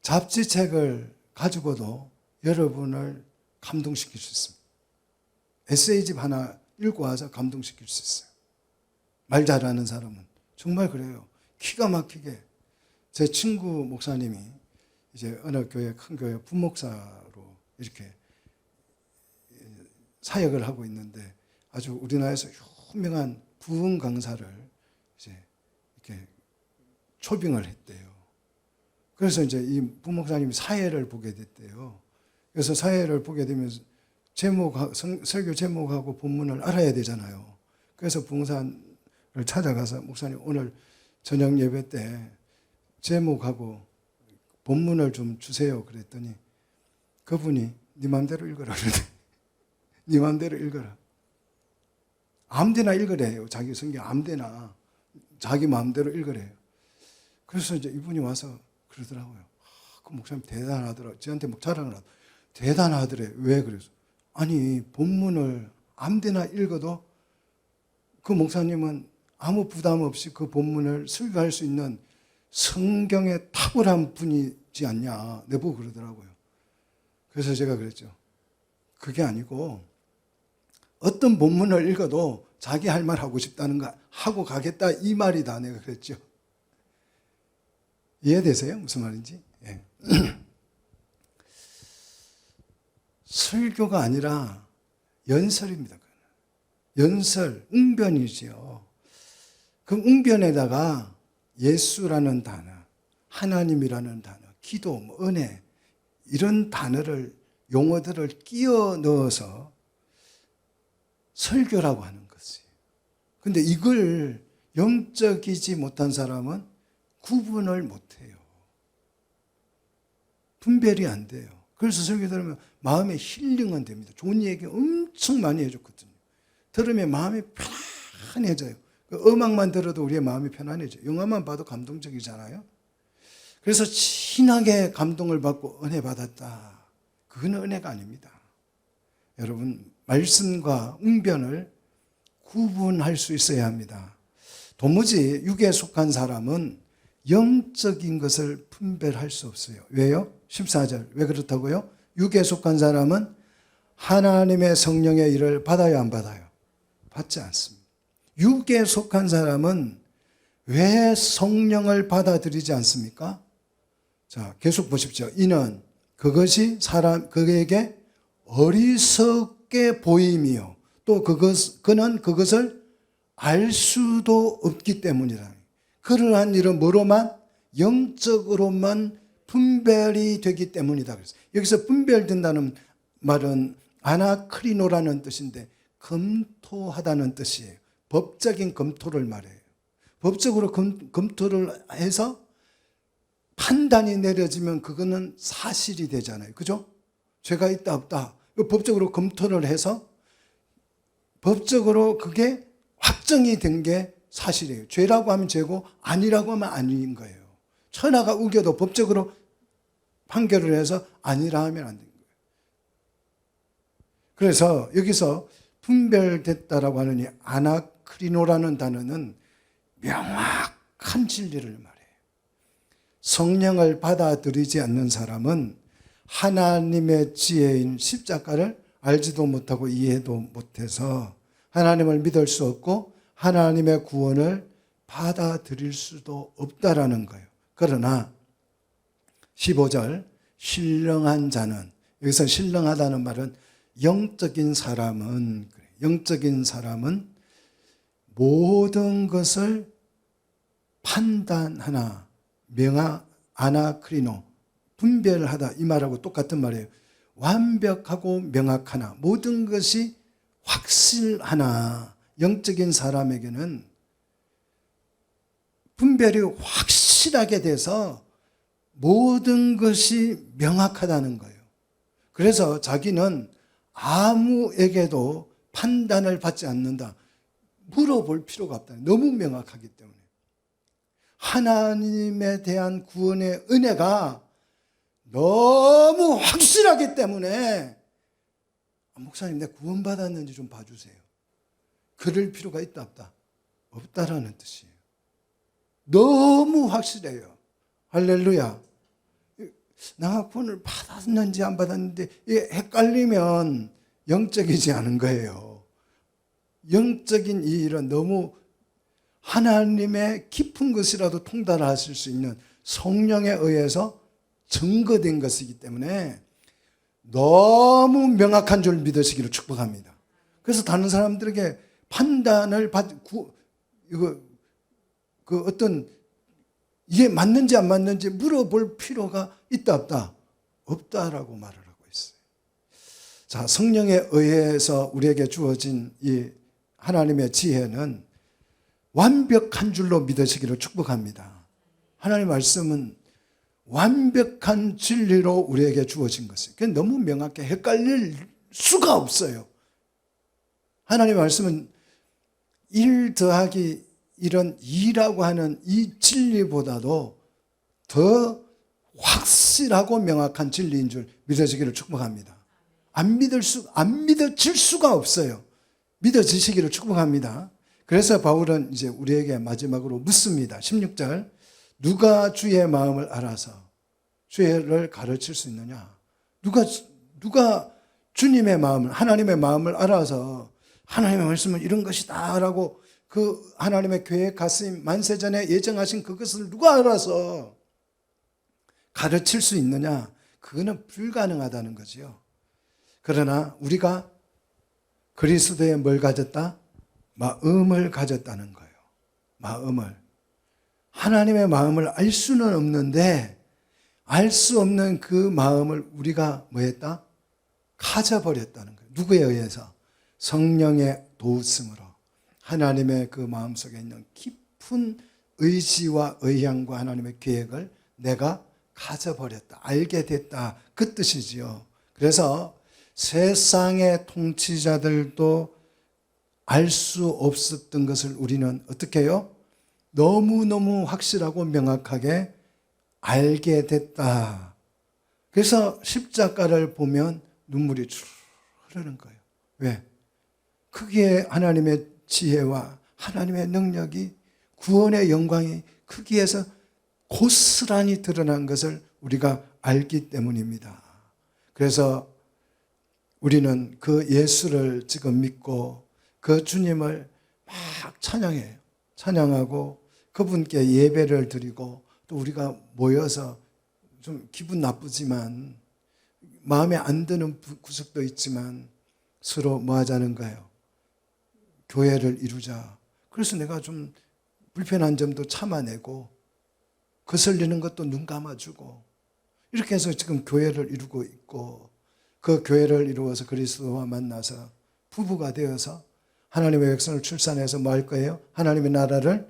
잡지책을 가지고도 여러분을 감동시킬 수 있습니다. 에세이집 하나 읽고 와서 감동시킬 수 있어요. 말 잘하는 사람은 정말 그래요. 기가 막히게. 제 친구 목사님이 이제 어느 교회, 큰 교회 부목사로 이렇게 사역을 하고 있는데 아주 우리나라에서 유명한 부흥 강사를 이제 이렇게 초빙을 했대요. 그래서 이제 이 부목사님이 사회를 보게 됐대요. 그래서 사회를 보게 되면서 설교 제목하고 본문을 알아야 되잖아요. 그래서 부흥사를 찾아가서 목사님 오늘 저녁 예배 때 제목하고 본문을 좀 주세요. 그랬더니 그분이 네 마음대로 읽어라 그러대. 네 마음대로 읽어라. 아무데나 읽으래요. 자기 성경 아무데나 자기 마음대로 읽으래요. 그래서 이제 이분이 와서 그러더라고요. 그 목사님 대단하더라. 저한테 막 자랑을 하더라. 대단하더래. 왜 그래서? 아니 본문을 아무데나 읽어도 그 목사님은 아무 부담 없이 그 본문을 설교할 수 있는 성경의 탁월한 분이지 않냐. 내보고 그러더라고요. 그래서 제가 그랬죠. 그게 아니고 어떤 본문을 읽어도 자기 할 말 하고 싶다는 거 하고 가겠다 이 말이다. 내가 그랬죠. 이해되세요? 무슨 말인지? 예. 설교가 아니라 연설입니다. 연설, 웅변이지요. 그 웅변에다가 예수라는 단어, 하나님이라는 단어, 기도, 은혜 이런 단어를 용어들을 끼워 넣어서 설교라고 하는 것이에요. 그런데 이걸 영적이지 못한 사람은 구분을 못해요. 분별이 안 돼요. 그래서 설교 들으면 마음의 힐링은 됩니다. 좋은 얘기 엄청 많이 해줬거든요. 들으면 마음이 편안해져요. 그 음악만 들어도 우리의 마음이 편안해져요. 영화만 봐도 감동적이잖아요. 그래서 진하게 감동을 받고 은혜 받았다. 그건 은혜가 아닙니다. 여러분, 말씀과 웅변을 구분할 수 있어야 합니다. 도무지 육에 속한 사람은 영적인 것을 분별할 수 없어요. 왜요? 14절. 왜 그렇다고요? 육에 속한 사람은 하나님의 성령의 일을 받아요, 안 받아요? 받지 않습니다. 육에 속한 사람은 왜 성령을 받아들이지 않습니까? 자, 계속 보십시오. 이는 그것이 그에게 어리석게 보임이요. 또 그는 그것을 알 수도 없기 때문이라. 그러한 일은 뭐로만? 영적으로만 분별이 되기 때문이다. 그래서 여기서 분별된다는 말은 아나크리노라는 뜻인데 검토하다는 뜻이에요. 법적인 검토를 말해요. 법적으로 검토를 해서 판단이 내려지면 그거는 사실이 되잖아요. 그죠? 죄가 있다 없다. 법적으로 검토를 해서 법적으로 그게 확정이 된 게 사실이에요. 죄라고 하면 죄고 아니라고 하면 아닌 거예요. 천하가 우겨도 법적으로 판결을 해서 아니라 하면 안 되는 거예요. 그래서 여기서 분별됐다라고 하는 이 아나크리노라는 단어는 명확한 진리를 말해요. 성령을 받아들이지 않는 사람은 하나님의 지혜인 십자가를 알지도 못하고 이해도 못해서 하나님을 믿을 수 없고 하나님의 구원을 받아들일 수도 없다라는 거예요. 그러나 15절 신령한 자는, 여기서 신령하다는 말은 영적인 사람은 모든 것을 판단하나 아나크리노 분별하다 이 말하고 똑같은 말이에요. 완벽하고 명확하나 모든 것이 확실하나. 영적인 사람에게는 분별이 확실하게 돼서 모든 것이 명확하다는 거예요. 그래서 자기는 아무에게도 판단을 받지 않는다. 물어볼 필요가 없다. 너무 명확하기 때문에. 하나님에 대한 구원의 은혜가 너무 확실하기 때문에 목사님, 내가 구원받았는지 좀 봐주세요. 그럴 필요가 있다 없다? 없다라는 뜻이에요. 너무 확실해요. 할렐루야. 내가 구원을 받았는지 안 받았는지 헷갈리면 영적이지 않은 거예요. 영적인 이 일은 너무 하나님의 깊은 것이라도 통달하실 수 있는 성령에 의해서 증거된 것이기 때문에 너무 명확한 줄 믿으시기를 축복합니다. 그래서 다른 사람들에게 판단을 어떤 이게 맞는지 안 맞는지 물어볼 필요가 있다 없다? 없다라고 말을 하고 있어요. 자, 성령에 의해서 우리에게 주어진 이 하나님의 지혜는 완벽한 줄로 믿으시기를 축복합니다. 하나님의 말씀은 완벽한 진리로 우리에게 주어진 것이에요. 그게 너무 명확해 헷갈릴 수가 없어요. 하나님의 말씀은 1 더하기 1은 2라고 하는 이 진리보다도 더 확실하고 명확한 진리인 줄 믿어지기를 축복합니다. 안 믿어질 수가 없어요. 믿어지시기를 축복합니다. 그래서 바울은 이제 우리에게 마지막으로 묻습니다. 16절. 누가 주의 마음을 알아서 주를 가르칠 수 있느냐? 누가 주님의 마음을, 하나님의 마음을 알아서 하나님의 말씀은 이런 것이다 라고 그 하나님의 계획하신 만세전에 예정하신 그것을 누가 알아서 가르칠 수 있느냐? 그거는 불가능하다는 거지요. 그러나 우리가 그리스도에 뭘 가졌다? 마음을 가졌다는 거예요. 마음을. 하나님의 마음을 알 수는 없는데 알 수 없는 그 마음을 우리가 뭐 했다? 가져버렸다는 거예요. 누구에 의해서? 성령의 도우심으로 하나님의 그 마음속에 있는 깊은 의지와 의향과 하나님의 계획을 내가 가져버렸다. 알게 됐다. 그 뜻이지요. 그래서 세상의 통치자들도 알 수 없었던 것을 우리는 어떻게 해요? 너무너무 확실하고 명확하게 알게 됐다. 그래서 십자가를 보면 눈물이 쭉 흐르는 거예요. 왜? 크기에 하나님의 지혜와 하나님의 능력이, 구원의 영광이 크기에서 고스란히 드러난 것을 우리가 알기 때문입니다. 그래서 우리는 그 예수를 지금 믿고 그 주님을 막 찬양해요. 찬양하고 그분께 예배를 드리고, 또 우리가 모여서 좀 기분 나쁘지만, 마음에 안 드는 구석도 있지만 서로 뭐 하자는 거예요? 교회를 이루자. 그래서 내가 좀 불편한 점도 참아내고, 거슬리는 것도 눈 감아주고, 이렇게 해서 지금 교회를 이루고 있고, 그 교회를 이루어서 그리스도와 만나서 부부가 되어서 하나님의 백성을 출산해서 뭐 할 거예요? 하나님의 나라를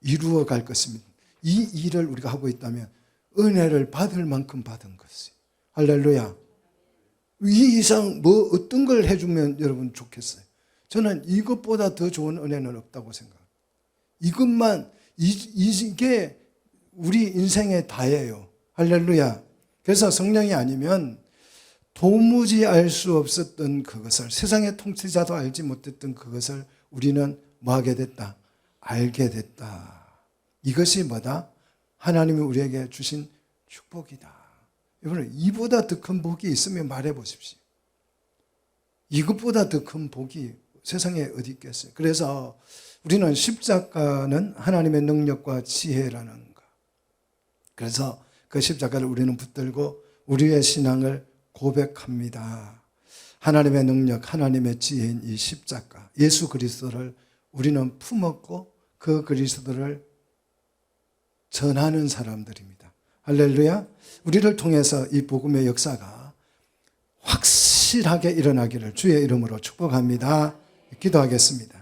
이루어 갈 것입니다. 이 일을 우리가 하고 있다면 은혜를 받을 만큼 받은 것이에요. 할렐루야. 이 이상 뭐 어떤 걸 해주면 여러분 좋겠어요? 저는 이것보다 더 좋은 은혜는 없다고 생각합니다. 이것만, 이게 우리 인생의 다예요. 할렐루야. 그래서 성령이 아니면 도무지 알 수 없었던 그것을, 세상의 통치자도 알지 못했던 그것을 우리는 뭐 하게 됐다? 알게 됐다. 이것이 뭐다? 하나님이 우리에게 주신 축복이다. 여러분, 이보다 더 큰 복이 있으면 말해 보십시오. 이것보다 더 큰 복이 세상에 어디 있겠어요? 그래서 우리는 십자가는 하나님의 능력과 지혜라는 것. 그래서 그 십자가를 우리는 붙들고 우리의 신앙을 고백합니다. 하나님의 능력, 하나님의 지혜인 이 십자가, 예수 그리스도를 우리는 품었고 그 그리스도를 전하는 사람들입니다. 할렐루야. 우리를 통해서 이 복음의 역사가 확실하게 일어나기를 주의 이름으로 축복합니다. 기도하겠습니다.